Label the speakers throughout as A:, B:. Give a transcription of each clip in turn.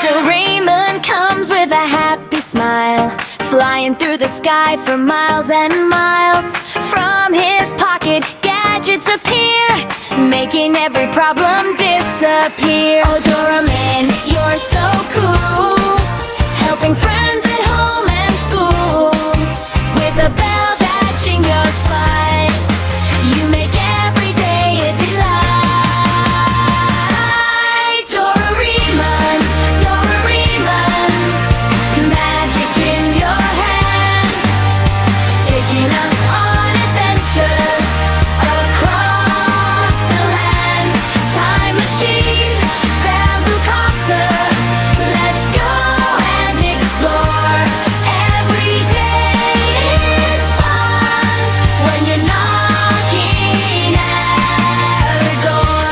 A: Doraemon comes with a happy smile, flying through the sky for miles and miles. From his pocket, gadgets appear, making every problem disappear. Oh, Doraemon, you're so cool, helping friends at home and school. With a bell that jingles fine, you make every day a delight. Doraemon, Doraemon, magic in your hands, taking us on adventures across the land. Time machine, bamboo copter, let's go and explore. Every day is fun when you're knocking at our door.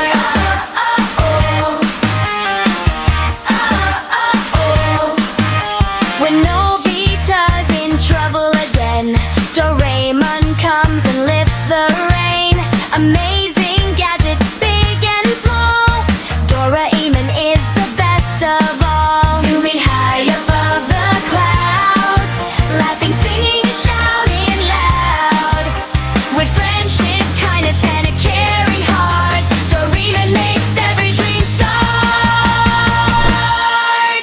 A: When Nobita's in trouble again, Doraemon comes and lifts the rain. Amazing gadgets, big and small, Doraemon is the best of all. Zooming high above the clouds, laughing, singing, and shouting loud. With friendship, kindness, and a caring heart, Doraemon makes every dream start.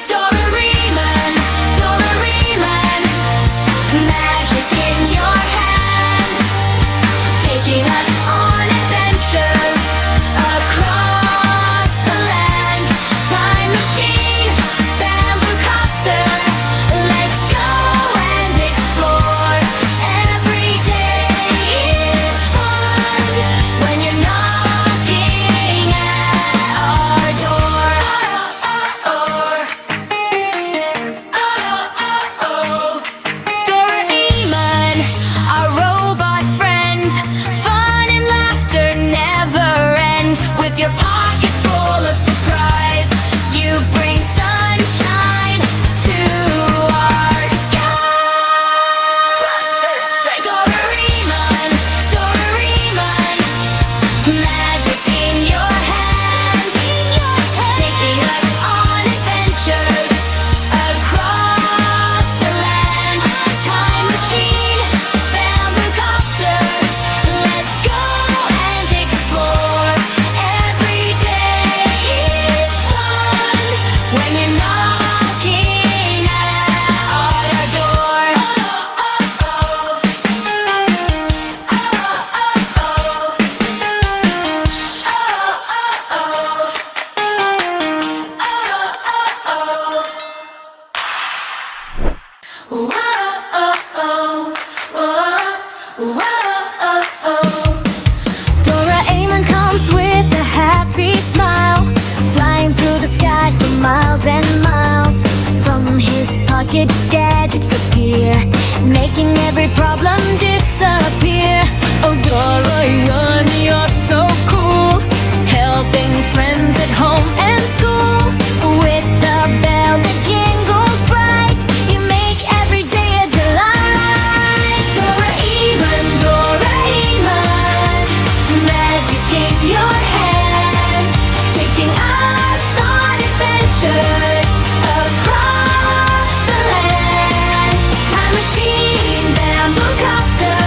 A: Doraemon, Doraemon, magic in your hand, taking us on adventures across the land. Time machine, bamboo copter, let's go and explore. Every day is fun when you're knocking at our door. Doraemon, our robot friend, fun and laughter never end. With your pocket full of surprise, you bring sunshine to our sky. Doraemon, Doraemon, magic in your hand, taking us on adventures across the land. Time machine, bamboo copter, let's go and explore. Every day is fun when you're knocking at our door. Doraemon comes with a happy smile, flying through the sky for miles and miles. From his pocket, gadgets appear, making every problem disappear. Oh, Doraemon, you're so cool, helping friends at home and school. With a bell that jingles bright, you make every day a delight. Doraemon, Doraemon, magic in your hand, taking us on adventures across the land. Time machine, bamboo copter,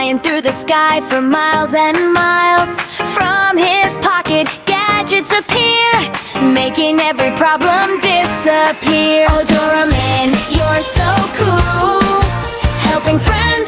A: flying through the sky for miles and miles. From his pocket, gadgets appear, making every problem disappear. Oh, Doraemon, you're so cool, helping friends